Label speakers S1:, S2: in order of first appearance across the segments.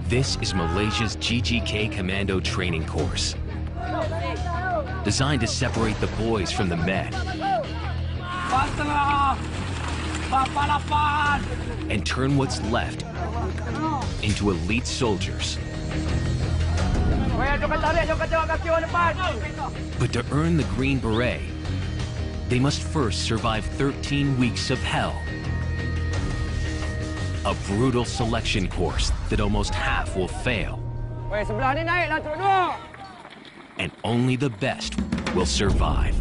S1: This is Malaysia's GGK Commando training course, designed to separate the boys from the men and turn what's left into elite soldiers. But to earn the Green Beret, they must first survive 13 weeks of hell. A brutal selection course that almost half will fail. And only the best will survive.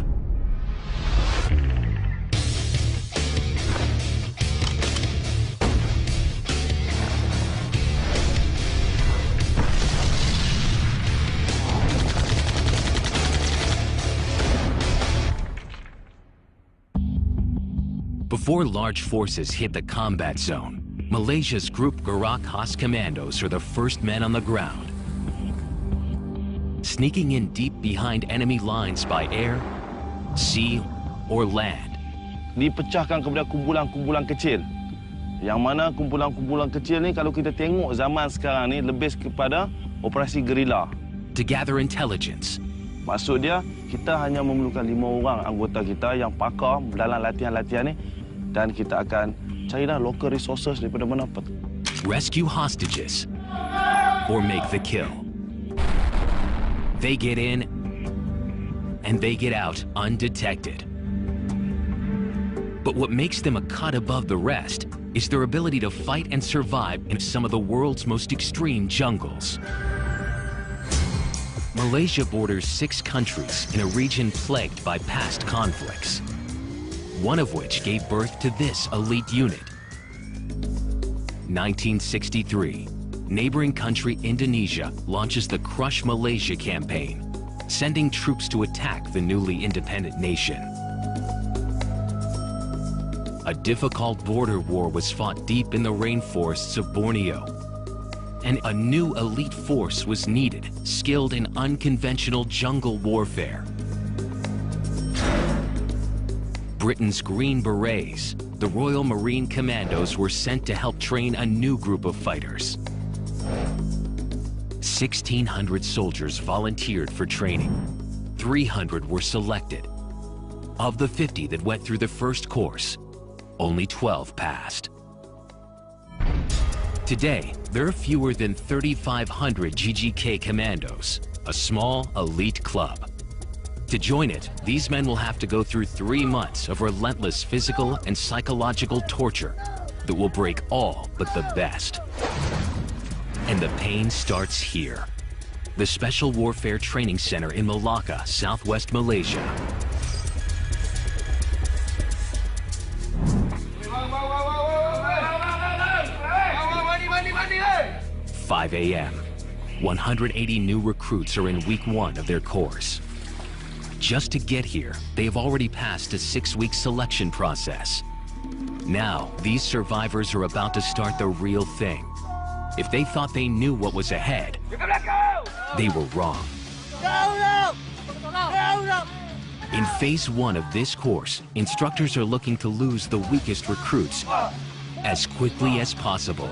S1: Before large forces hit the combat zone, Malaysia's Group Gerak Khas Commandos are the first men on the ground, sneaking in deep behind enemy lines by air, sea, or land.
S2: Dipecahkan kepada kumpulan-kumpulan kecil. Yang mana kumpulan-kumpulan kecil ni kalau kita tengok zaman sekarang ni lebih kepada operasi gerila.
S1: To gather intelligence.
S2: Maksud dia, kita hanya memerlukan 5 orang anggota kita yang pakar dalam latihan-latihan ni, dan kita akan carilah local resources daripada mana.
S1: Rescue hostages or make the kill. They get in and they get out undetected. But what makes them a cut above the rest is their ability to fight and survive in some of the world's most extreme jungles. Malaysia borders 6 countries in a region plagued by past conflicts, one of which gave birth to this elite unit. 1963, neighboring country Indonesia launches the Crush Malaysia campaign, sending troops to attack the newly independent nation. A difficult border war was fought deep in the rainforests of Borneo, and a new elite force was needed, skilled in unconventional jungle warfare. Britain's Green Berets, the Royal Marine Commandos, were sent to help train a new group of fighters. 1,600 soldiers volunteered for training. 300 were selected. Of the 50 that went through the first course, only 12 passed. Today, there are fewer than 3,500 GGK Commandos, a small elite club. To join it, these men will have to go through 3 months of relentless physical and psychological torture that will break all but the best. And the pain starts here, the Special Warfare Training Center in Malacca, southwest Malaysia. 5 a.m. 180 new recruits are in week 1 of their course. Just to get here, they have already passed a 6-week selection process. Now, these survivors are about to start the real thing. If they thought they knew what was ahead, they were wrong. In phase 1 of this course, instructors are looking to lose the weakest recruits as quickly as possible.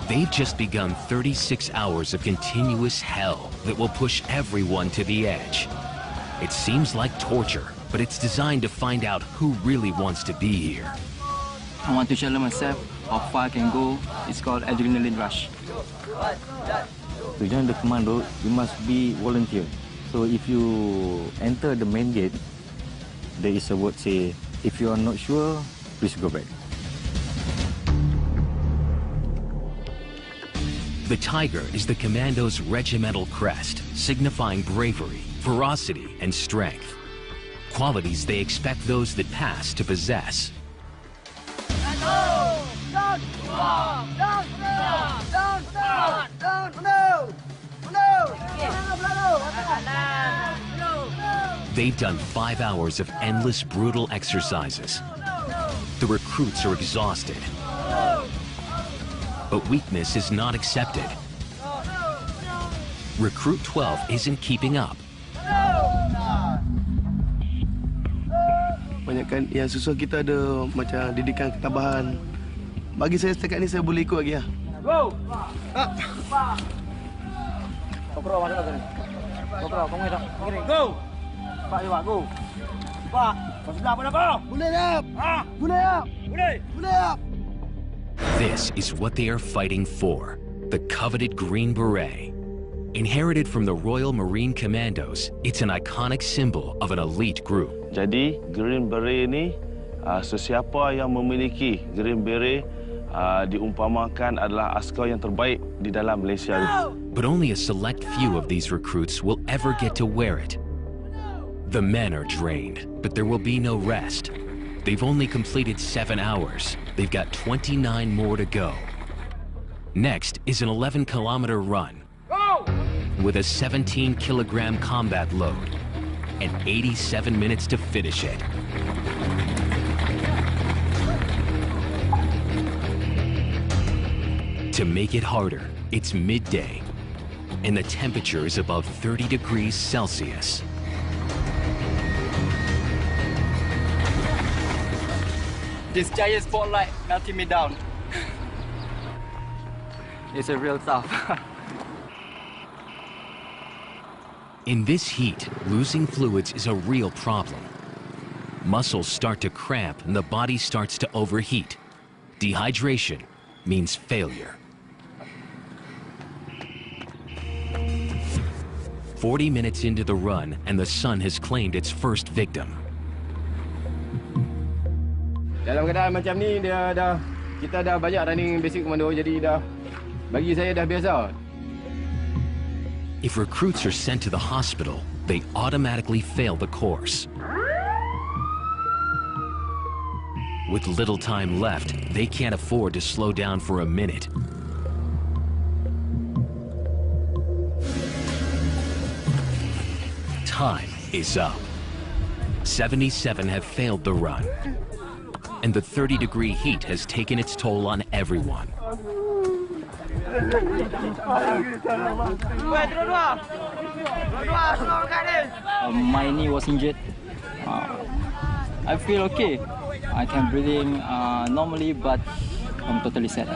S1: They've just begun 36 hours of continuous hell that will push everyone to the edge. It seems like torture, but it's designed to find out who really wants to be here.
S3: I want to challenge myself how far I can go. It's called adrenaline rush.
S4: To join the commando, you must be volunteer. So if you enter the main gate, there is a word say, if you are not sure, please go back.
S1: The tiger is the commando's regimental crest, signifying bravery, ferocity, and strength. Qualities they expect those that pass to possess. They've done 5 hours of endless, brutal exercises. The recruits are exhausted. But weakness is not accepted. Recruit 12 isn't keeping up.
S5: yang susul kita ada macam didikan ketabahan. Bagi saya setakat ni saya boleh ikut lagi lah.
S6: Go! Kokro masuk ke sini. Kokro, kamu hidup. Kiri, go! Pak, juga, go! Pak, kau sebelah pada kau?
S5: Boleh tak?
S6: Ah!
S5: Boleh tak?
S6: Boleh!
S5: Boleh tak?
S1: This is what they are fighting for, the coveted Green Beret. Inherited from the Royal Marine Commandos, it's an iconic symbol of an elite group.
S2: Jadi Green Beret ni sesiapa yang memiliki Green Beret diumpamakan adalah askar yang terbaik di dalam Malaysia.
S1: But only a select few of these recruits will ever get to wear it. The men are drained, but there will be no rest. They've only completed 7 hours. They've got 29 more to go. Next is an 11-kilometer run with a 17-kilogram combat load and 87 minutes to finish it. To make it harder, it's midday, and the temperature is above 30 degrees Celsius.
S3: This giant spotlight melting me down. It's a real tough.
S1: In this heat, losing fluids is a real problem. Muscles start to cramp and the body starts to overheat. Dehydration means failure. 40 minutes into the run and the sun has claimed its first victim.
S6: Dalam keadaan macam ni, kita dah banyak running basic commando, jadi bagi saya dah biasa.
S1: If recruits are sent to the hospital, they automatically fail the course. With little time left, they can't afford to slow down for a minute. Time is up. 77 have failed the run. And the 30-degree heat has taken its toll on everyone.
S3: My knee was injured. I feel okay. I can breathe in normally, but I'm totally sad.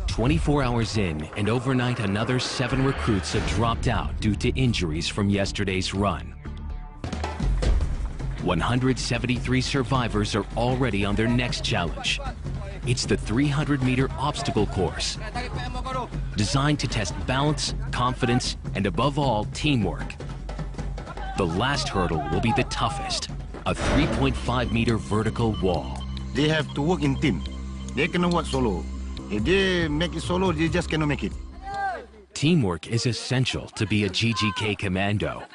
S1: 24 hours in, and overnight another 7 recruits have dropped out due to injuries from yesterday's run. 173 survivors are already on their next challenge. It's the 300-meter obstacle course, designed to test balance, confidence, and above all, teamwork. The last hurdle will be the toughest, a 3.5-meter vertical wall.
S7: They have to work in team. They cannot work solo. If they make it solo, they just cannot make it.
S1: Teamwork is essential to be a GGK commando.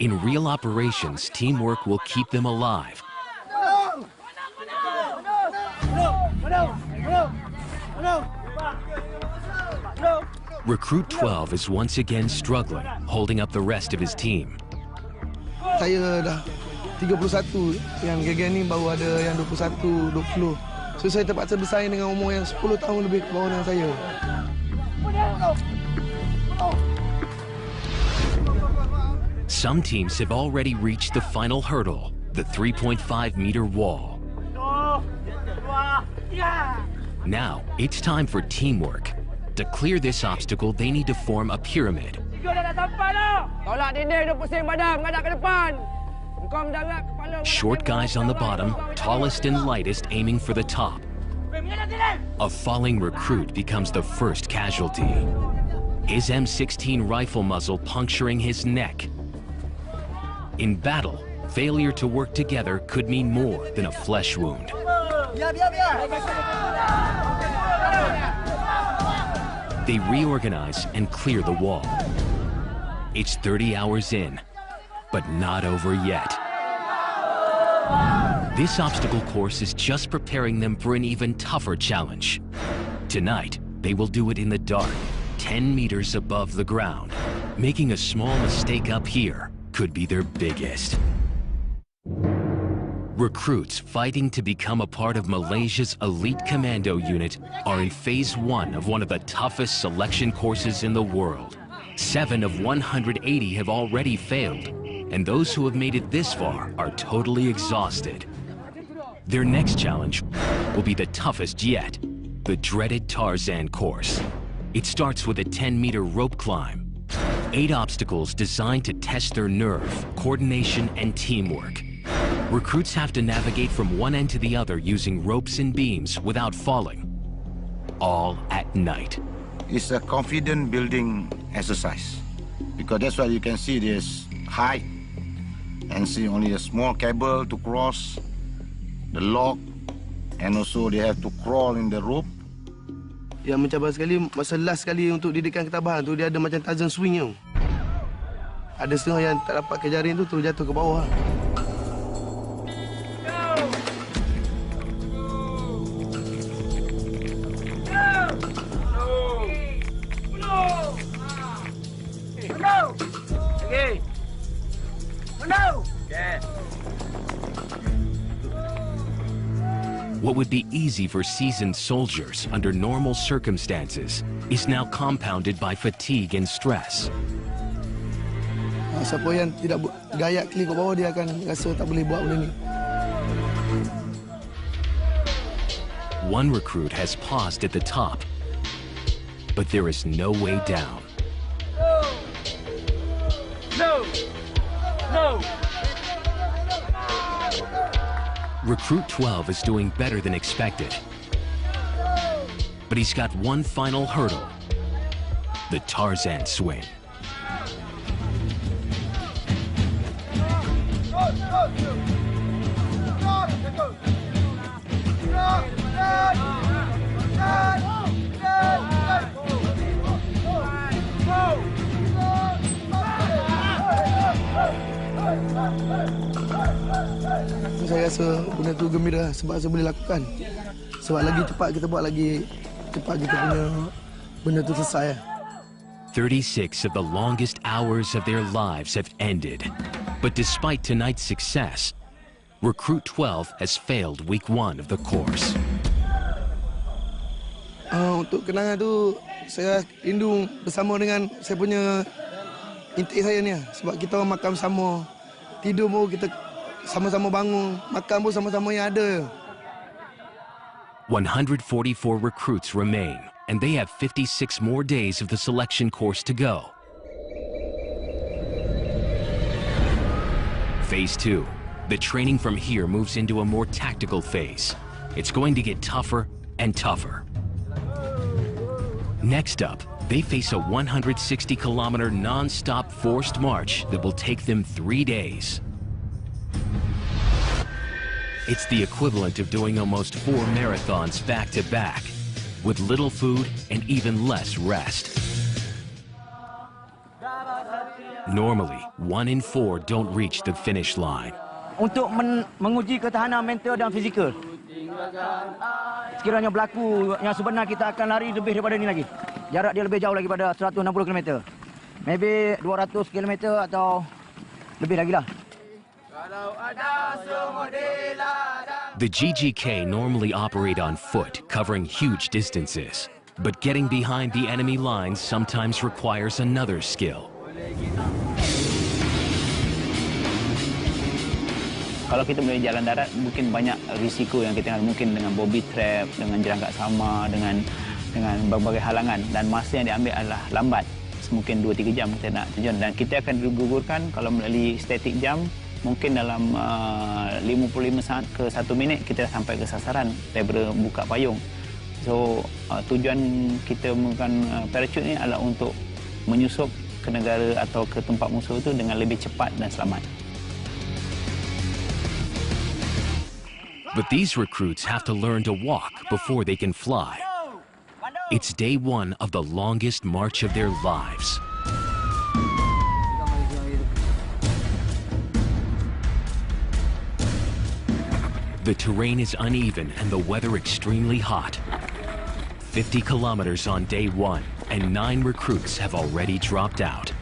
S1: In real operations, teamwork will keep them alive. Recruit 12 is once again struggling, holding up the rest of his team.
S5: Saya dah 31, yang gegen ni baru ada yang 21, 20. So saya terpaksa bersaing dengan umur yang 10 tahun lebih ke bawah dengan saya.
S1: Some teams have already reached the final hurdle, the 3.5-meter wall. Now, it's time for teamwork. To clear this obstacle, they need to form a pyramid. Short guys on the bottom, tallest and lightest aiming for the top. A falling recruit becomes the first casualty. His M16 rifle muzzle puncturing his neck. In battle, failure to work together could mean more than a flesh wound. They reorganize and clear the wall. It's 30 hours in, but not over yet. This obstacle course is just preparing them for an even tougher challenge. Tonight, they will do it in the dark, 10 meters above the ground. Making a small mistake up here could be their biggest. Recruits fighting to become a part of Malaysia's elite commando unit are in phase 1 of one of the toughest selection courses in the world. 7 of 180 have already failed, and those who have made it this far are totally exhausted. Their next challenge will be the toughest yet, the dreaded Tarzan course. It starts with a 10-meter rope climb. 8 obstacles designed to test their nerve, coordination, and teamwork. Recruits have to navigate from one end to the other using ropes and beams without falling, all at night.
S7: It's a confident building exercise because that's why you can see there's height and see only a small cable to cross the log, and also they have to crawl in the rope.
S5: Yang mencabar sekali, masa last sekali untuk didikan ketabahan tu, dia ada macam Tarzan swing tau. Ada setengah yang tak dapat ke jaring tu jatuh ke bawah.
S1: What would be easy for seasoned soldiers under normal circumstances is now compounded by fatigue and stress.
S5: Siapa yang tidak gayat klik ke bawah, dia akan rasa tak boleh buat benda ni.
S1: One recruit has paused at the top, but there is no way down.
S6: No! No!
S1: Recruit 12 is doing better than expected, but he's got one final hurdle, the Tarzan swing.
S5: Saya rasa benda tu gembira sebab saya boleh lakukan. Sebab lagi cepat kita buat, lagi cepat kita punya benda tu selesai.
S1: 36 of the longest hours of their lives have ended. But despite tonight's success, Recruit 12 has failed week 1 of the course.
S5: Untuk kenangan tu, saya rindu bersama dengan saya punya intik saya ni. Sebab kita orang makan sama, tidur pun kita sama-sama bangun, makan pun sama-sama yang ada.
S1: 144 recruits remain, and they have 56 more days of the selection course to go. Phase 2. The training from here moves into a more tactical phase. It's going to get tougher and tougher. Next up, they face a 160-kilometer non-stop forced march that will take them 3 days. It's the equivalent of doing almost 4 marathons back-to-back, with little food and even less rest. Normally, 1 in 4 don't reach the finish line.
S6: Untuk menguji ketahanan mental dan fizikal. Sekiranya berlaku yang sebenar, kita akan lari lebih daripada ini lagi. Jarak dia lebih jauh lagi pada 160 km. Maybe 200 km atau lebih lagi lah.
S1: The GGK normally operate on foot, covering huge distances. But getting behind the enemy lines sometimes requires another skill.
S8: Kalau kita boleh jalan darat, mungkin banyak risiko yang kita mungkin dengan bobby trap, dengan jerangkak sama, dengan berbagai halangan, dan masa yang diambil adalah lambat. Mungkin 2-3 jam kita nak terjun, dan kita akan digugurkan kalau melalui static jam. Mungkin dalam 55 saat ke 1 minit kita dah sampai ke sasaran daripada buka payung. So tujuan kita menggunakan parachute ni adalah untuk menyusup ke negara atau ke tempat musuh itu dengan lebih cepat dan selamat.
S1: But these recruits have to learn to walk before they can fly. It's day 1 of the longest march of their lives. The terrain is uneven and the weather extremely hot. 50 kilometers on day 1, and 9 recruits have already dropped out.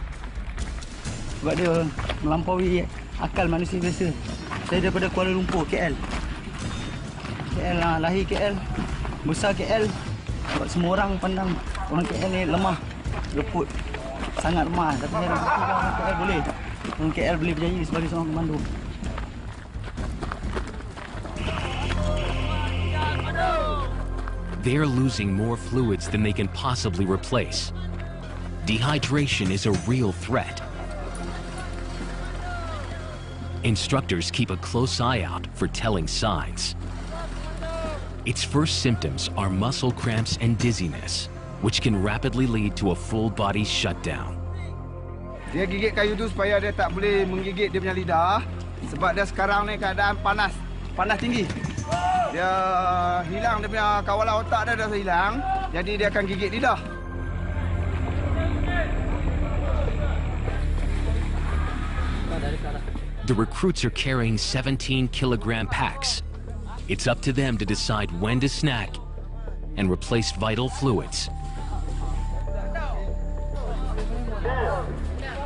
S6: Sebab dia melampaui akal manusia biasa. Saya daripada Kuala Lumpur, KL. Lahir KL, besar KL. Sebab semua orang pandang orang KL ni lemah, leput.
S3: sangat lemah. Tapi saya rasa orang KL boleh. Orang KL boleh berjaya sebagai seorang komando.
S1: They're losing more fluids than they can possibly replace. Dehydration is a real threat. Instructors keep a close eye out for telling signs. Its first symptoms are muscle cramps and dizziness, which can rapidly lead to a full body shutdown.
S5: Dia gigit kayu tu supaya dia tak boleh menggigit dia punya lidah. Sebab dia sekarang ni keadaan panas tinggi. Dia hilang dia punya kawalan otak dia dah hilang. Jadi dia akan gigit lidah.
S1: The recruits are carrying 17-kilogram packs. It's up to them to decide when to snack and replace vital fluids.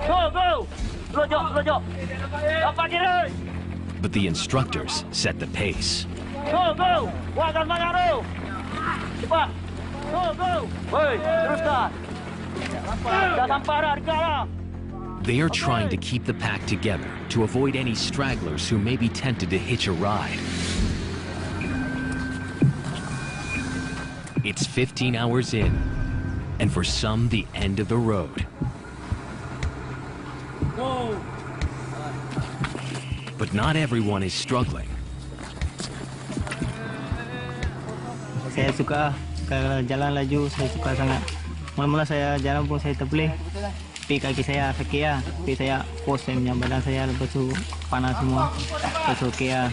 S6: Go! Lojok! Dapat diri!
S1: But the instructors set the pace.
S6: Go! Buatkan banyak tu! Cepat! Go! Hei, teruskan! Dah sampai dah, dekat dah!
S1: They are trying to keep the pack together to avoid any stragglers who may be tempted to hitch a ride. It's 15 hours in, and for some, the end of the road.
S6: Go!
S1: But not everyone is struggling.
S3: Saya suka kalau jalan laju, saya suka sangat. Mula-mula saya jalan pun saya tak boleh. Tapi kaki saya sakit ya. Tapi saya pos saya punya badan saya lepas tu panas semua. Lepas tu okey ya.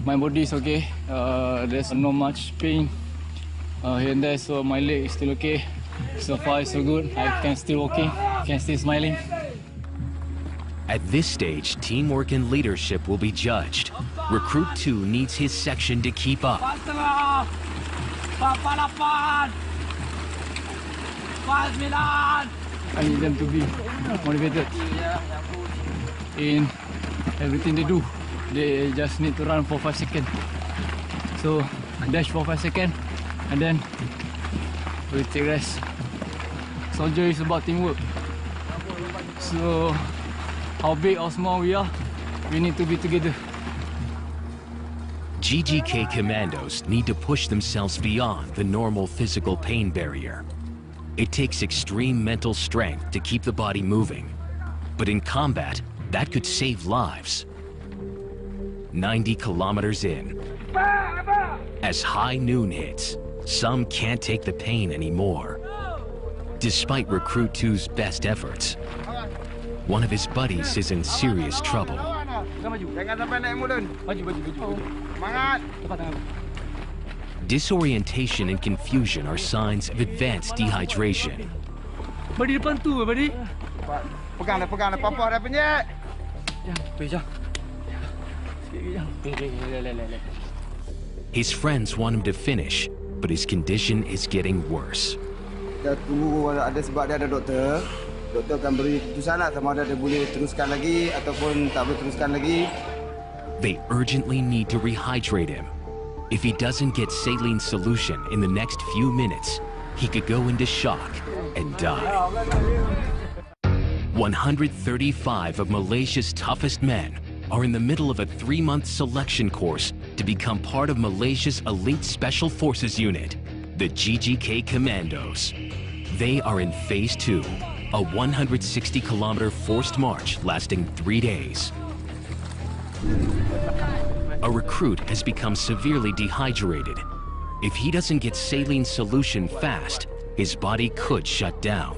S9: My body is okay. There's no much pain here and there, so my leg is still okay. So far, it's so good. I can still walking, can still smiling.
S1: At this stage, teamwork and leadership will be judged. Recruit 2 needs his section to keep up.
S9: I need them to be motivated in everything they do. They just need to run for 5 seconds. So dash for 5 seconds and then we take rest. Soldier is about teamwork. So how big or small we are, we need to be together.
S1: GGK commandos need to push themselves beyond the normal physical pain barrier. It takes extreme mental strength to keep the body moving. But in combat, that could save lives. 90 kilometers in. As high noon hits, some can't take the pain anymore. Despite Recruit 2's best efforts, one of his buddies is in serious trouble. Disorientation and confusion are signs of advanced dehydration.
S9: Badi depan tu, Badi.
S5: Pegang dah, papa dah penyek.
S1: His friends want him to finish, but his condition is getting worse.
S5: Kita tunggu ada sebab dia ada doktor. Doktor akan beri keputusan lah sama ada dia boleh teruskan lagi ataupun tak boleh teruskan lagi.
S1: They urgently need to rehydrate him. If he doesn't get saline solution in the next few minutes, he could go into shock and die. 135 of Malaysia's toughest men are in the middle of a 3-month selection course to become part of Malaysia's elite special forces unit, the GGK Commandos. They are in Phase 2, a 160-kilometer forced march lasting 3 days. A recruit has become severely dehydrated. If he doesn't get saline solution fast, his body could shut down.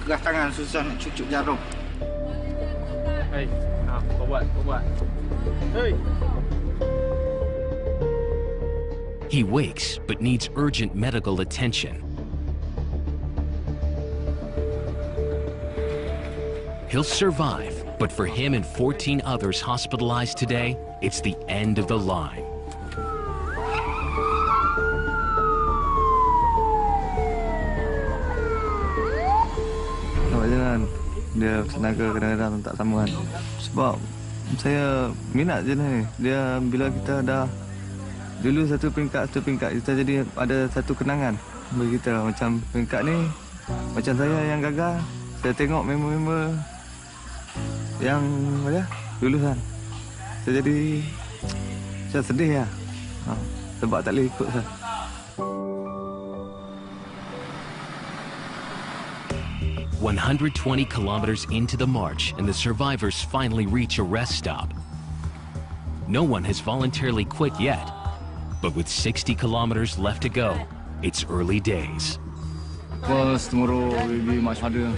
S7: Keras tangan, susah nak cucuk jarum.
S9: Hey, kau buat. Hey.
S1: He wakes but needs urgent medical attention. He'll survive, but for him and 14 others hospitalized today, it's the end of the line.
S10: Nampak je kan, dia tenaga kadang-kadang tak sama kan. Sebab saya minat je ni. Dia bila kita dah dulu satu peringkat kita jadi ada satu kenangan bagi kita. Macam peringkat ni, macam saya yang gagal, saya tengok member-member yang dulu kan, saya jadi saya sedih lah. Sebab tak boleh ikut saya.
S1: "120 kilometers into the march and the survivors finally reach a rest stop. No one has voluntarily quit yet, but with 60 kilometers left to go, it's early days."
S9: Because tomorrow will be much harder.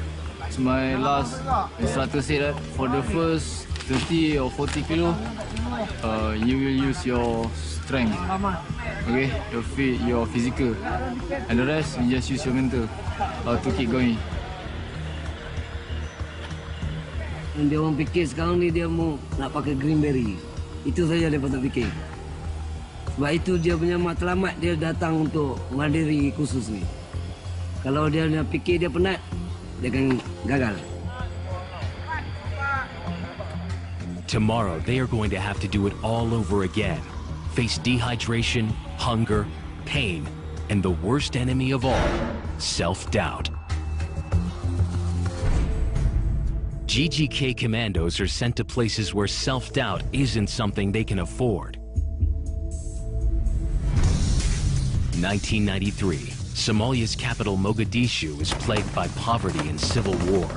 S9: It's my last instructor said that for the first 30 or 40 kilo, you will use your strength, okay, your physical, and the rest you just use your mental to keep going.
S11: Dia orang fikir sekarang ni dia mau nak pakai greenberry. Itu saja dia patut fikir. Sebab itu dia punya matlamat dia datang untuk menghadiri kursus ni. Kalau dia nak fikir dia penat, dia akan gagal.
S1: Tomorrow, they are going to have to do it all over again. Face dehydration, hunger, pain, and the worst enemy of all, self-doubt. GGK commandos are sent to places where self-doubt isn't something they can afford. 1993, Somalia's capital Mogadishu is plagued by poverty and civil war.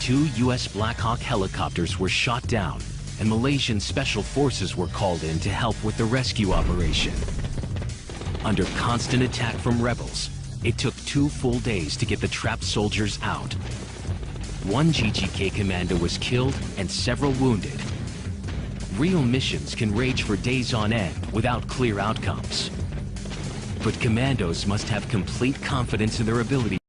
S1: 2 U.S. Black Hawk helicopters were shot down, and Malaysian special forces were called in to help with the rescue operation. Under constant attack from rebels, it took 2 full days to get the trapped soldiers out. 1 GGK commando was killed and several wounded. Real missions can rage for days on end without clear outcomes. But commandos must have complete confidence in their ability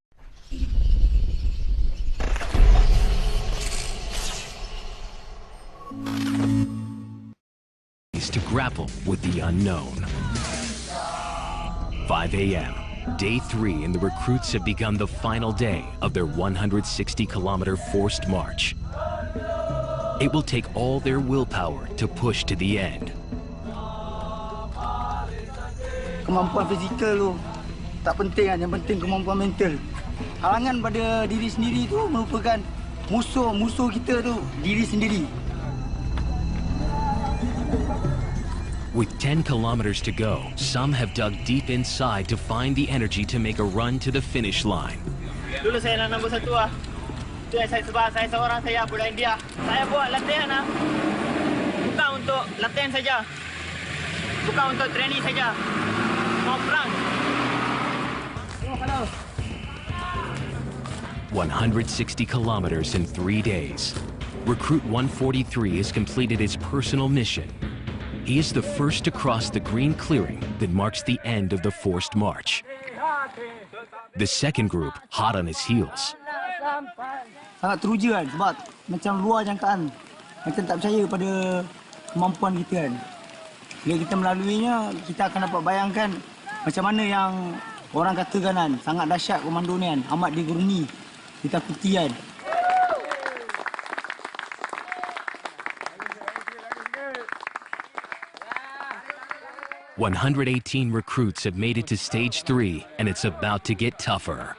S1: to grapple with the unknown. 5 a.m. Day 3, and the recruits have begun the final day of their 160-kilometer forced march. It will take all their willpower to push to the end.
S6: Kemampuan fizikal tu tak penting kan, yang penting kemampuan mental. Halangan pada diri sendiri tu merupakan musuh kita tu diri sendiri.
S1: With 10 kilometers to go, some have dug deep inside to find the energy to make a run to the finish line.
S3: Dulu saya nak nombor 1 lah. Itu yang saya sebab saya seorang, saya budak India. Saya buat latihan lah. Bukan untuk latihan saja. Bukan untuk training saja. Mau perang.
S1: 160 kilometers in 3 days. Recruit 143 has completed his personal mission. He is the first to cross the green clearing that marks the end of the forced march. The second group, hot on his heels.
S6: Sangat teruja kan, sebab macam luar jangkaan. Macam tak percaya pada kemampuan kita kan. Bila kita melaluinya, kita akan dapat bayangkan macam mana yang orang katakan kan, sangat dahsyat komando ni kan, amat diguruni, ditakuti kan.
S1: 118 recruits have made it to stage 3, and it's about to get tougher.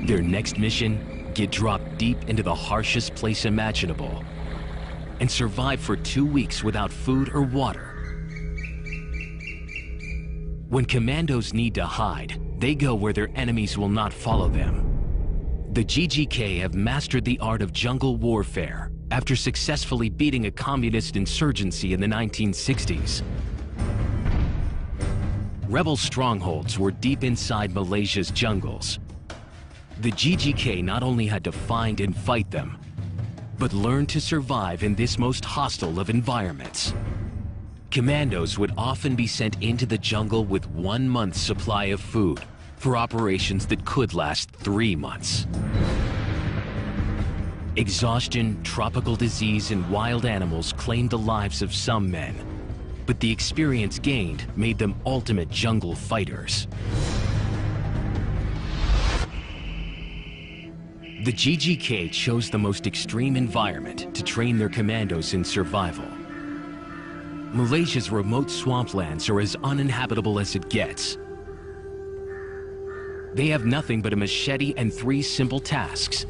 S1: Their next mission, get dropped deep into the harshest place imaginable and survive for 2 weeks without food or water. When commandos need to hide, they go where their enemies will not follow them. The GGK have mastered the art of jungle warfare after successfully beating a communist insurgency in the 1960s. Rebel strongholds were deep inside Malaysia's jungles. The GGK not only had to find and fight them, but learn to survive in this most hostile of environments. Commandos would often be sent into the jungle with 1 month's supply of food for operations that could last 3 months. Exhaustion, tropical disease, and wild animals claimed the lives of some men, but the experience gained made them ultimate jungle fighters. The GGK chose the most extreme environment to train their commandos in survival. Malaysia's remote swamplands are as uninhabitable as it gets. They have nothing but a machete and 3 simple tasks: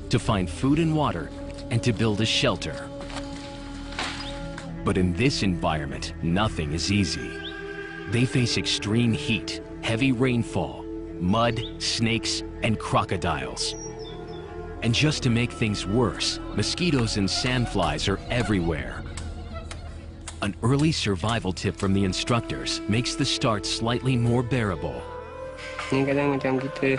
S1: to find food and water and to build a shelter. But in this environment, nothing is easy. They face extreme heat, heavy rainfall, mud, snakes, and crocodiles. And just to make things worse, mosquitoes and sandflies are everywhere. An early survival tip from the instructors makes the start slightly more bearable.
S12: Ni kadang macam kita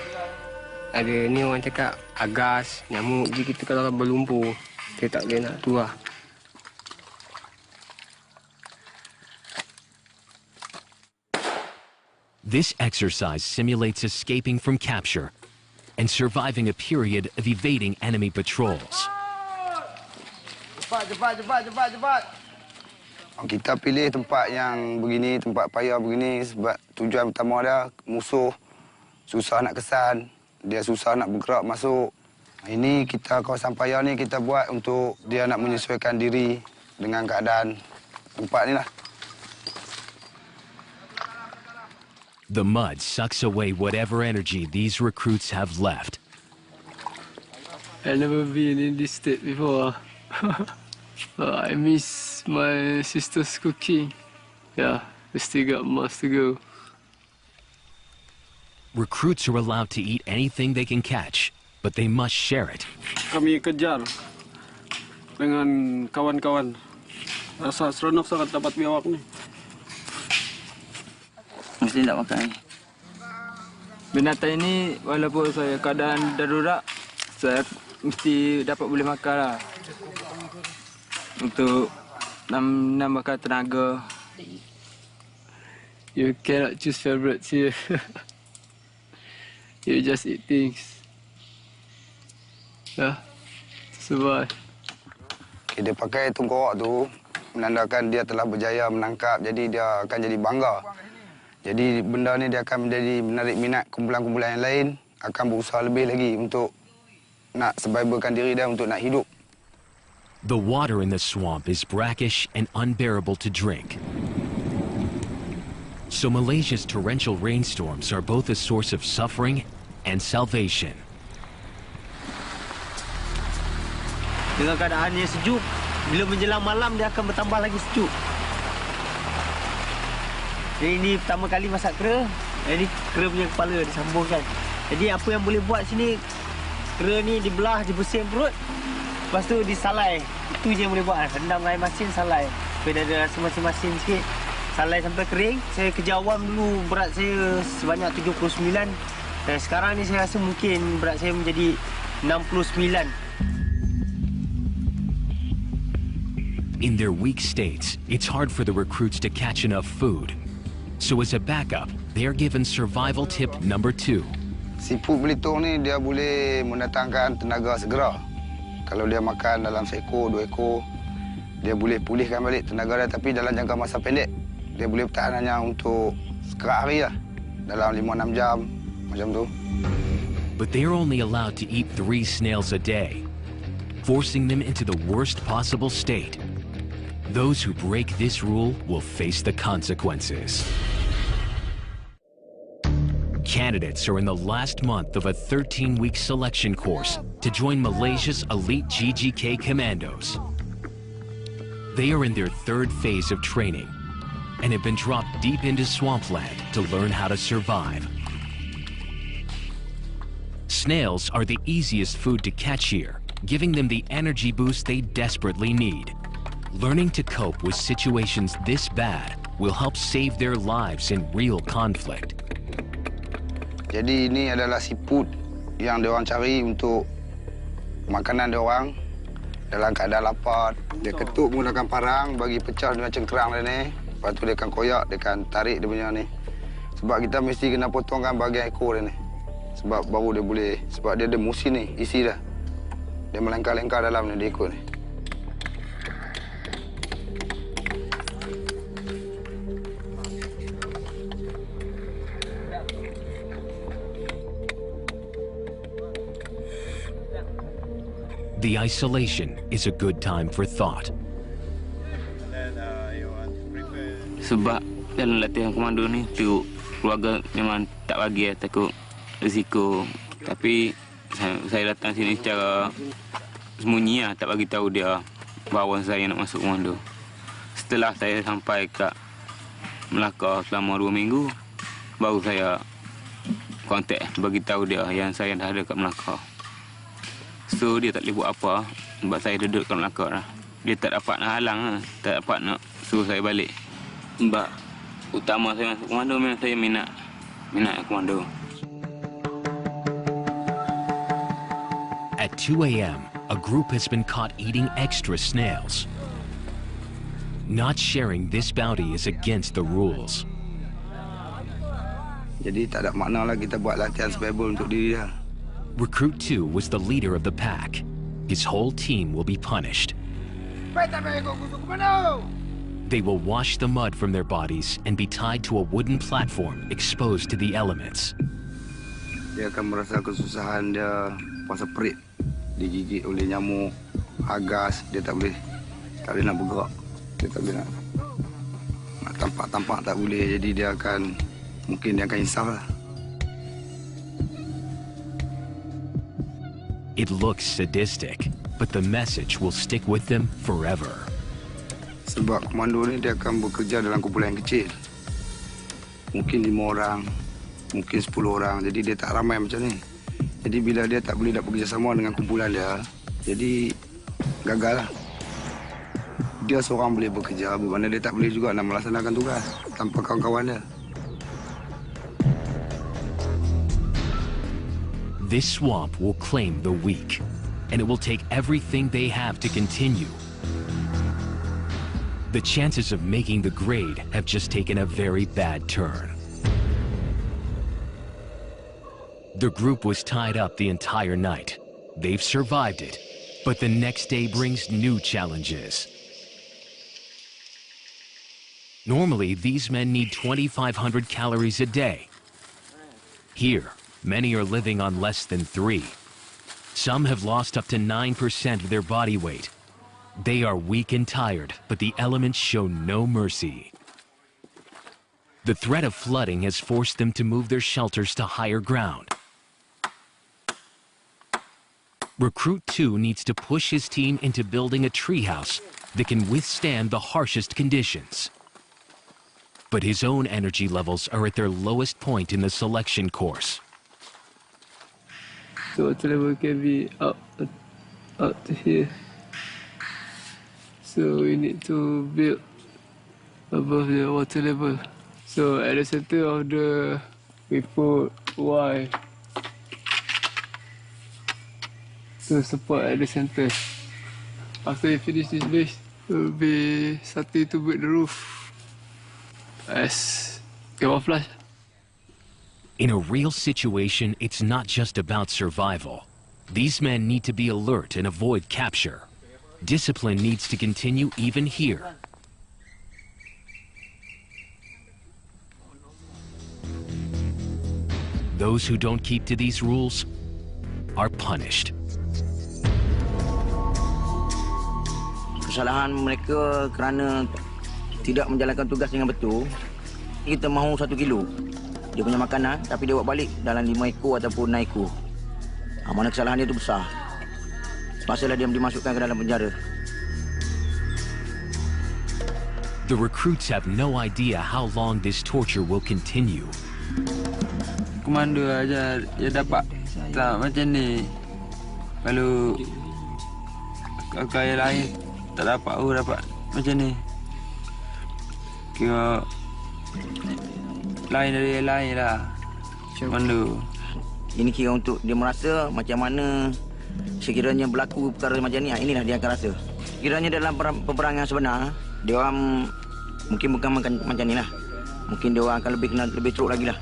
S12: ada ni orang cakap agas, nyamuk. Jadi kita kalau berlumpur, kita tak boleh nak tu lah.
S1: This exercise simulates escaping from capture and surviving a period of evading enemy patrols.
S5: Cepat. Kita pilih tempat yang begini, tempat payah begini sebab tujuan pertama dia musuh susah nak kesan, dia susah nak bergerak masuk. Ini kita kawasan payah ni kita buat untuk dia nak menyesuaikan diri dengan keadaan tempat ni lah.
S1: The mud sucks away whatever energy these recruits have left.
S9: I've never been in this state before. I miss my sister's cooking. Yeah, we still got months to go.
S1: Recruits are allowed to eat anything they can catch, but they must share it.
S13: Kami kejar dengan kawan-kawan. Rasa seronok sangat dapat biawak ni.
S6: Mesti tak makan.
S9: Binatang ini walaupun saya keadaan darurat, saya mesti dapat boleh makan lah. Untuk nambahkan tenaga. You cannot choose favorites here. You just eat things. Yeah, survive.
S5: Dia pakai tungkok tu menandakan dia telah berjaya menangkap, jadi dia akan jadi bangga. Jadi benda ni dia akan menjadi menarik minat kumpulan-kumpulan yang lain, akan berusaha lebih lagi untuk nak survivalkan diri dia, untuk nak hidup.
S1: The water in the swamp is brackish and unbearable to drink. So Malaysia's torrential rainstorms are both a source of suffering and salvation.
S3: Dengan keadaannya sejuk, bila menjelang malam dia akan bertambah lagi sejuk. Jadi ini pertama kali masak kera. Jadi kera punya kepala disambungkan. Jadi apa yang boleh buat sini, kera ni dibelah, dibersihin perut. Lepas tu disalai. Itu je yang boleh buat. Rendam air masin, salai. Supaya dia ada rasa masin-masin sikit. Salai sampai kering. Saya kerja awam dulu, berat saya sebanyak 79. Dan sekarang ni saya rasa mungkin berat saya menjadi 69.
S1: In their weak states, it's hard for the recruits to catch enough food. So as a backup, they are given survival tip number 2.
S5: Siput belitung ni dia boleh mendatangkan tenaga segera. Kalau dia makan dalam seekor, 2 ekor, dia boleh pulihkan balik tenaga dia, tapi dalam jangka masa pendek. Dia boleh bertahan hanya untuk sekerat hari lah. Dalam 5-6 jam, macam tu.
S1: But they're only allowed to eat 3 snails a day, forcing them into the worst possible state. Those who break this rule will face the consequences. Candidates are in the last month of a 13-week selection course to join Malaysia's elite GGK commandos. They are in their 3rd phase of training and have been dropped deep into swampland to learn how to survive. Snails are the easiest food to catch here, giving them the energy boost they desperately need. Learning to cope with situations this bad will help save their lives in real conflict.
S5: Jadi ini adalah siput yang diorang cari untuk makanan diorang dalam keadaan lapar. Dia ketuk menggunakan parang bagi pecah dengan cengkerang dia ni. Lepas tu dia akan koyak, dia akan tarik dia punya ni. Sebab kita mesti kena potongkan bahagian ekor dia ni. Sebab baru dia boleh, sebab dia ada musin ni, isi dah. Dia melengkar-lengkar dalam ni, dia ikut ni.
S1: The isolation is a good time for thought.
S2: And then your
S14: Sebab dalam latihan komando ni tu keluarga memang tak bagi takut risiko. Tapi saya datang sini secara sembunyi tak bagi tahu dia bahawa saya nak masuk komando. Setelah saya sampai kat Melaka selama 2 minggu, baru saya kontak bagi tahu dia yang saya dah ada kat Melaka. So dia tak boleh buat apa sebab saya duduk kat Melaka lah. Dia tak dapat nak halang lah, tak dapat nak suruh saya balik. Sebab utama saya masuk komando memang saya minat komando.
S1: At 2 a.m., a group has been caught eating extra snails. Not sharing this bounty is against the rules.
S5: Jadi tak ada makna lah kita buat latihan survival untuk diri dia.
S1: Recruit 2 was the leader of the pack. His whole team will be punished. They will wash the mud from their bodies and be tied to a wooden platform exposed to the elements.
S5: Dia akan merasa kesusahan, dia rasa perit, digigit oleh nyamuk, agas, dia tak boleh nak bergerak, dia tak boleh nak tampak tak boleh, jadi dia akan insaf lah.
S1: It looks sadistic, but the message will stick with them forever.
S5: Sebab komando ni dia akan bekerja dalam kumpulan yang kecil. Mungkin 5 orang, mungkin 10 orang. Jadi dia tak ramai macam ni. Jadi bila dia tak boleh nak bekerjasama dengan kumpulan dia, jadi gagal lah. Dia seorang boleh bekerja, bermakna dia tak boleh juga nak melaksanakan tugas tanpa kawan-kawan dia.
S1: This swamp will claim the weak, and it will take everything they have to continue. The chances of making the grade have just taken a very bad turn. The group was tied up the entire night. They've survived it, but the next day brings new challenges. Normally, these men need 2,500 calories a day. Here, many are living on less than 3. Some have lost up to 9% of their body weight. They are weak and tired, but the elements show no mercy. The threat of flooding has forced them to move their shelters to higher ground. Recruit 2 needs to push his team into building a treehouse that can withstand the harshest conditions. But his own energy levels are at their lowest point in the selection course.
S9: So water level can be up to here. So we need to build above the water level. So at the center of we put Y to support at the center. After we finish this base, we'll be starting to build the roof as camouflage.
S1: In a real situation, it's not just about survival. These men need to be alert and avoid capture. Discipline needs to continue even here. Those who don't keep to these rules are punished.
S15: Kesalahan mereka kerana tidak menjalankan tugas dengan betul. Kita mahu 1 kilo dia punya makanan, tapi dia buat balik dalam 5 ekor ataupun 6 ekor. Mana kesalahan dia tu besar. Pasalah dia dimasukkan ke dalam penjara.
S1: The recruits have no idea how long this torture will continue.
S9: Komando aja dia dapat tak macam ni. Kalau kakak yang lain tak dapat, dapat macam ni. Kira lain dari yang lain lah. Komando.
S15: Ini kira untuk dia merasa macam mana sekiranya berlaku perkara macam ni, inilah dia akan rasa. Kiranya dalam peperangan sebenar, dia orang mungkin bukan macam ni lah. Mungkin dia orang akan lebih teruk lagi lah.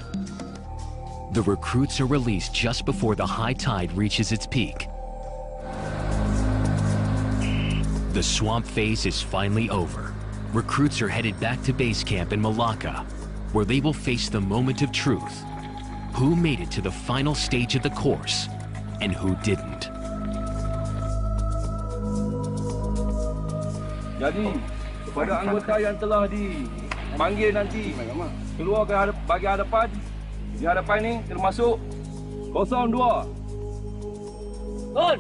S1: The recruits are released just before the high tide reaches its peak. The swamp phase is finally over. Recruits are headed back to base camp in Malacca, where they will face the moment of truth. Who made it to the final stage of the course, and who didn't?
S16: Jadi, kepada anggota yang telah panggil nanti keluar ke bahagian hadapan. Di hadapan ni termasuk 02. Gol.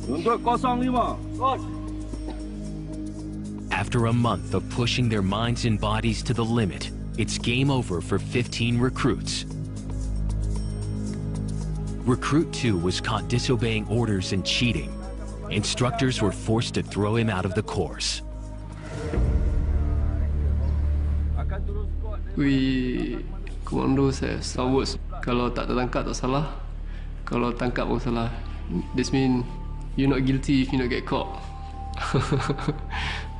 S16: Untuk 05. Gol.
S1: After a month of pushing their minds and bodies to the limit, it's game over for 15 recruits. Recruit 2 was caught disobeying orders and cheating. Instructors were forced to throw him out of the course.
S17: Komando saya selalu kalau tak tertangkap tak salah, kalau tangkap pun salah. This mean you're not guilty if you not get caught.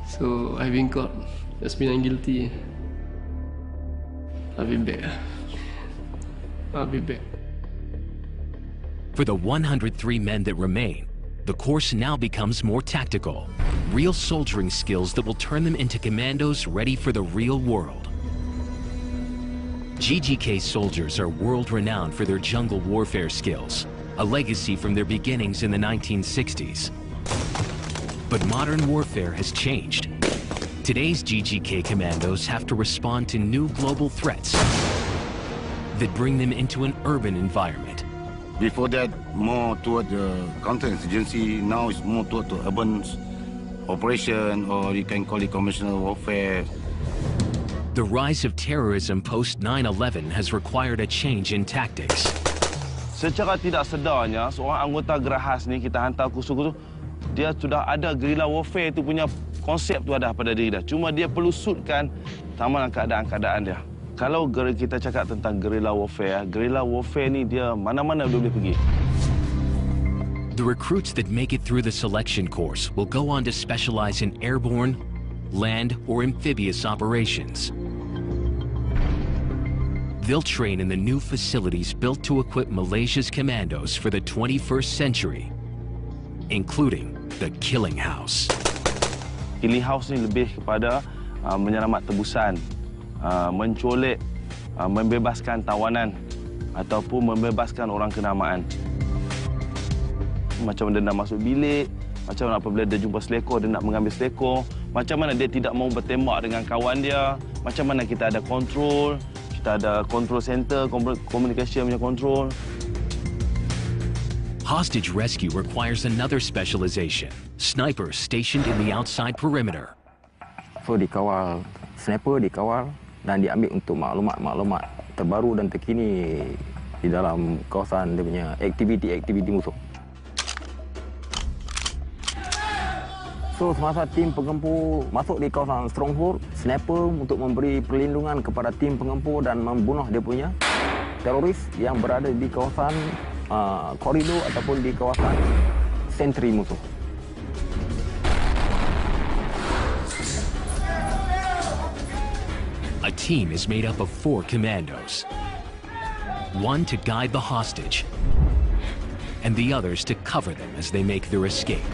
S17: So I've been caught. That's mean I'm guilty. I'll be back. I'll be back.
S1: For the 103 men that remain, the course now becomes more tactical. Real soldiering skills that will turn them into commandos ready for the real world. GGK soldiers are world-renowned for their jungle warfare skills, a legacy from their beginnings in the 1960s. But modern warfare has changed. Today's GGK commandos have to respond to new global threats that bring them into an urban environment.
S7: Before that, more toward the counterinsurgency. Now it's more toward the urban operation, or you can call it conventional warfare.
S1: The rise of terrorism post 9/11 has required a change in tactics.
S2: Secara tidak sedarnya, seorang anggota Gerahas ni kita hantar kursus tu, dia sudah ada guerrilla warfare tu punya konsep tu ada pada diri dah. Cuma dia perlu suitkan sama keadaan-keadaan dia. Kalau kita cakap tentang guerrilla warfare ni dia mana-mana boleh pergi.
S1: The recruits that make it through the selection course will go on to specialize in airborne, land, or amphibious operations. They'll train in the new facilities built to equip Malaysia's commandos for the 21st century, including the Killing House.
S2: Killing House ni lebih kepada menyelamat tebusan, mencolek, membebaskan tawanan ataupun membebaskan orang kenamaan. Macam dia nak masuk bilik, macam apabila dia jumpa selekor, dia nak mengambil selekor, macam mana dia tidak mahu bertembak dengan kawan dia, macam mana kita ada control, kita ada control center, communication punya control.
S1: Hostage rescue requires another specialization, snipers stationed in the outside perimeter.
S15: So dikawal, sniper dikawal dan diambil untuk maklumat-maklumat terbaru dan terkini di dalam kawasan dia punya aktiviti-aktiviti musuh. So semasa tim penggempur masuk di kawasan stronghold, sniper untuk memberi perlindungan kepada tim penggempur dan membunuh dia punya teroris yang berada di kawasan koridor ataupun di kawasan sentri musuh.
S1: A team is made up of 4 commandos. One to guide the hostage, and the others to cover them as they make their escape.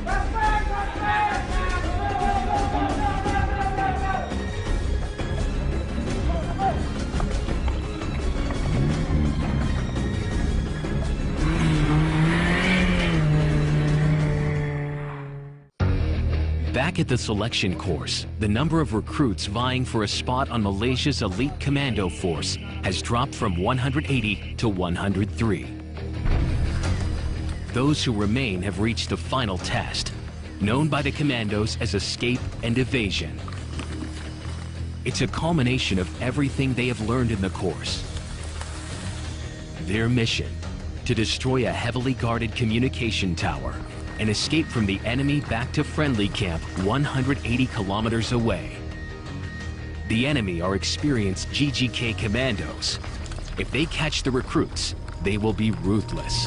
S1: Back at the selection course, the number of recruits vying for a spot on Malaysia's elite commando force has dropped from 180 to 103. Those who remain have reached the final test, known by the commandos as escape and evasion. It's a culmination of everything they have learned in the course. Their mission, to destroy a heavily guarded communication tower and escape from the enemy back to friendly camp 180 kilometers away. The enemy are experienced GGK commandos. If they catch the recruits, they will be ruthless.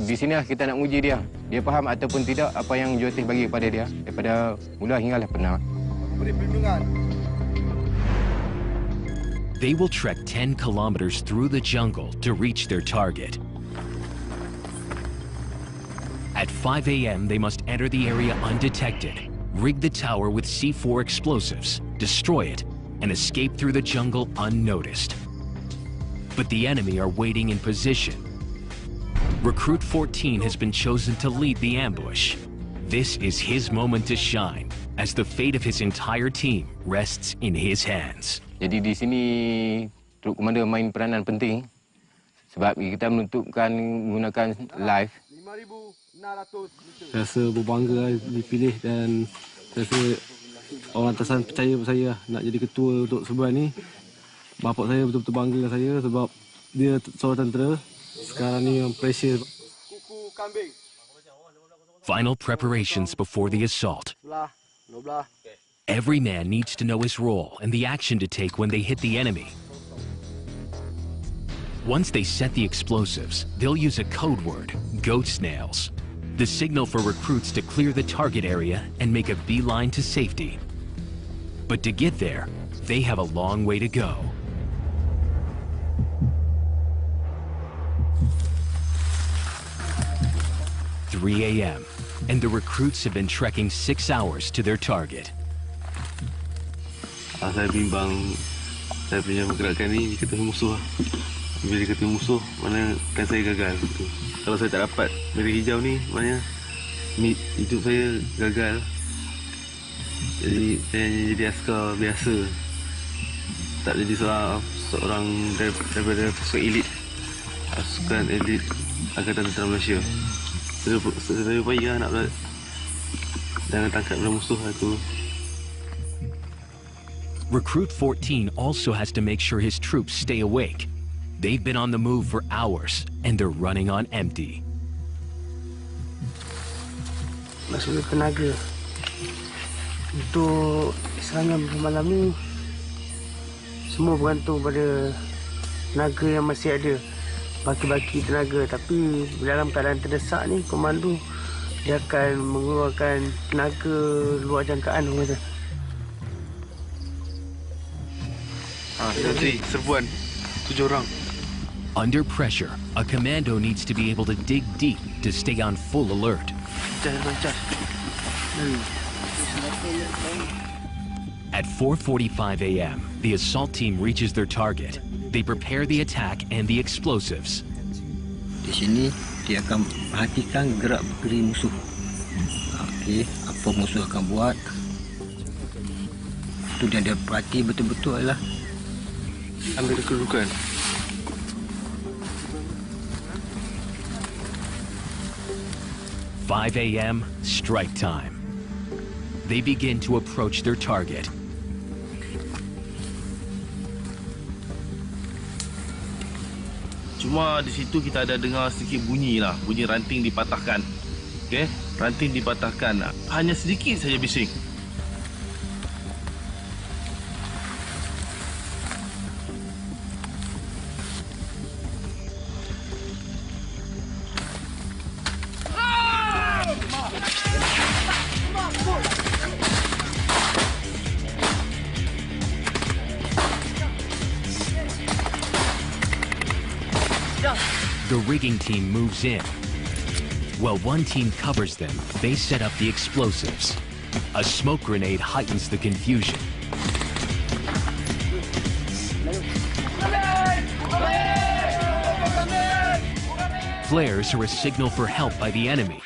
S18: Di sinilah kita nak uji dia. Dia faham ataupun tidak apa yang Jyotis bagi kepada dia. Daripada mula hinggalah penat.
S5: Beri perlindungan.
S1: They will trek 10 kilometers through the jungle to reach their target. At 5 a.m., they must enter the area undetected, rig the tower with C4 explosives, destroy it, and escape through the jungle unnoticed. but the enemy are waiting in position. Recruit 14 has been chosen to lead the ambush. This is his moment to shine, as the fate of his entire team rests in his hands.
S18: Jadi di sini Troop Komander main peranan penting sebab kita menentukan menggunakan live.
S13: Saya rasa berbangga dipilih dan saya rasa orang atasan percaya pada saya nak jadi ketua untuk sebuah ni. Bapak saya betul-betul bangga dengan saya sebab dia seorang tentera. Sekarang ni yang pressure.
S1: Final preparations before the assault. Every man needs to know his role and the action to take when they hit the enemy. Once they set the explosives, they'll use a code word, goat snails, the signal for recruits to clear the target area and make a beeline to safety. But to get there, they have a long way to go. – 3 a.m. and the recruits have been trekking 6 hours to their target.
S13: Saya bimbang saya punya pergerakan ni ketemu musuh. Bila ketemu musuh, mana kan saya gagal. Kalau saya tak dapat beri hijau ni, maknanya hidup saya gagal. Jadi saya jadi askar biasa. Tak jadi seorang daripada pasukan elit. Pasukan elit Angkatan Tentera Malaysia. Saya payah nak jangan tangkap musuh itu.
S1: Recruit 14 also has to make sure his troops stay awake. They've been on the move for hours and they're running on empty.
S6: Maksudnya tenaga untuk serangan malam ni semua bergantung pada tenaga yang masih ada, baki-baki tenaga. Tapi dalam keadaan terdesak ni, komando dia akan mengeluarkan tenaga luar jangkaan.
S13: Serbuan 7 orang.
S1: Under pressure, a commando needs to be able to dig deep to stay on full alert. At 4:45 a.m., the assault team reaches their target. They prepare the attack and the explosives.
S15: Di sini dia akan perhatikan gerak-geri musuh. Okey, apa musuh akan buat? Itu yang dia perhati betul-betul adalah
S13: ambil kedudukan.
S1: 5 a.m., strike time. They begin to approach their target.
S2: Cuma di situ kita ada dengar sedikit bunyi lah, bunyi ranting dipatahkan. Okey, ranting dipatahkan. Hanya sedikit saja bising.
S1: The rigging team moves in. While one team covers them, they set up the explosives. A smoke grenade heightens the confusion. Flares are a signal for help by the enemy.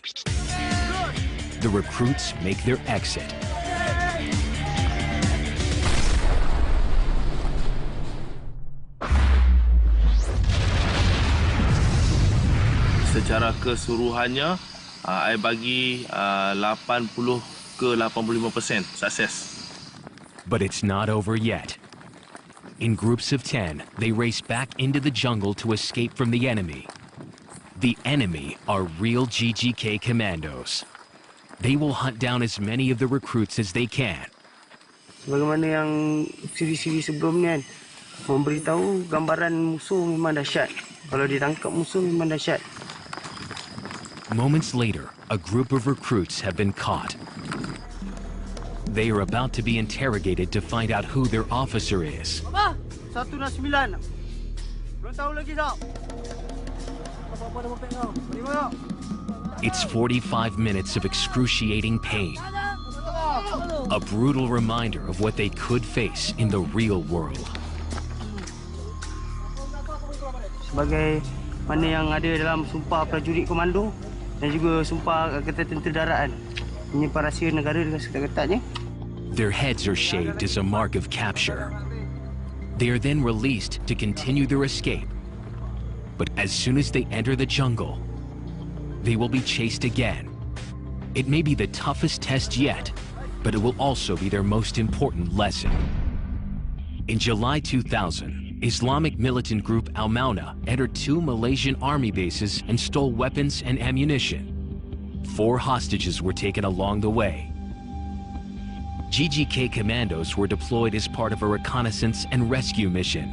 S1: The recruits make their exit.
S2: Secara keseluruhannya, saya bagi 80 ke 85% sukses.
S1: But it's not over yet. In groups of 10, they race back into the jungle to escape from the enemy. The enemy are real GGK commandos. They will hunt down as many of the recruits as they can.
S6: Bagaimana yang siri-siri sebelum ni kan, memberitahu gambaran musuh memang dahsyat. Kalau ditangkap musuh memang dahsyat.
S1: Moments later, a group of recruits have been caught. They are about to be interrogated to find out who their officer is.
S6: Apa? 109. Belum tahu lagi tak?
S1: It's 45 minutes of excruciating pain. A brutal reminder of what they could face in the real world.
S6: sebagai mana yang ada dalam Sumpah Prajurit Komando dan juga Sumpah Angkatan Tentera Darat. Menyimpan rahsia negara dengan seketat-ketatnya.
S1: Their heads are shaved as a mark of capture. They are then released to continue their escape. But as soon as they enter the jungle, they will be chased again. It may be the toughest test yet, but it will also be their most important lesson. In July 2000, Islamic militant group Al Mauna entered 2 Malaysian army bases and stole weapons and ammunition. 4 hostages were taken along the way. GGK commandos were deployed as part of a reconnaissance and rescue mission.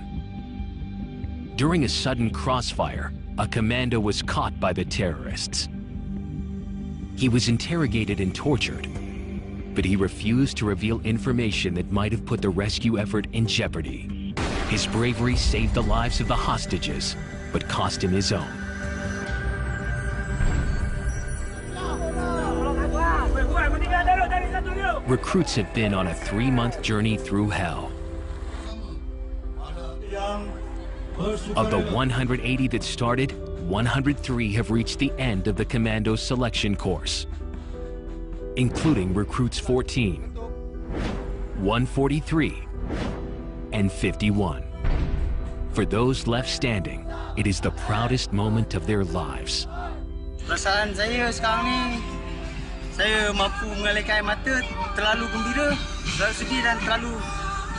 S1: During a sudden crossfire, a commando was caught by the terrorists. He was interrogated and tortured, but he refused to reveal information that might have put the rescue effort in jeopardy. His bravery saved the lives of the hostages, but cost him his own. Recruits have been on a 3-month journey through hell. Of the 180 that started, 103 have reached the end of the commando selection course, including recruits 14, 143, and 51. For those left standing, it is the proudest moment of their lives.
S6: Perasaan saya sekarang ni, saya mampu mengalihkan mata, terlalu gembira, terlalu sedih dan terlalu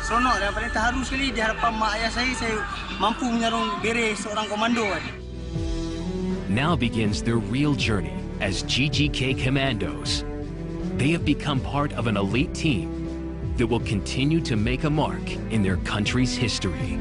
S6: seronok dan paling terharu sekali di hadapan mak ayah saya mampu menyarung beret seorang komando.
S1: Now begins their real journey as GGK commandos. They have become part of an elite team that will continue to make a mark in their country's history.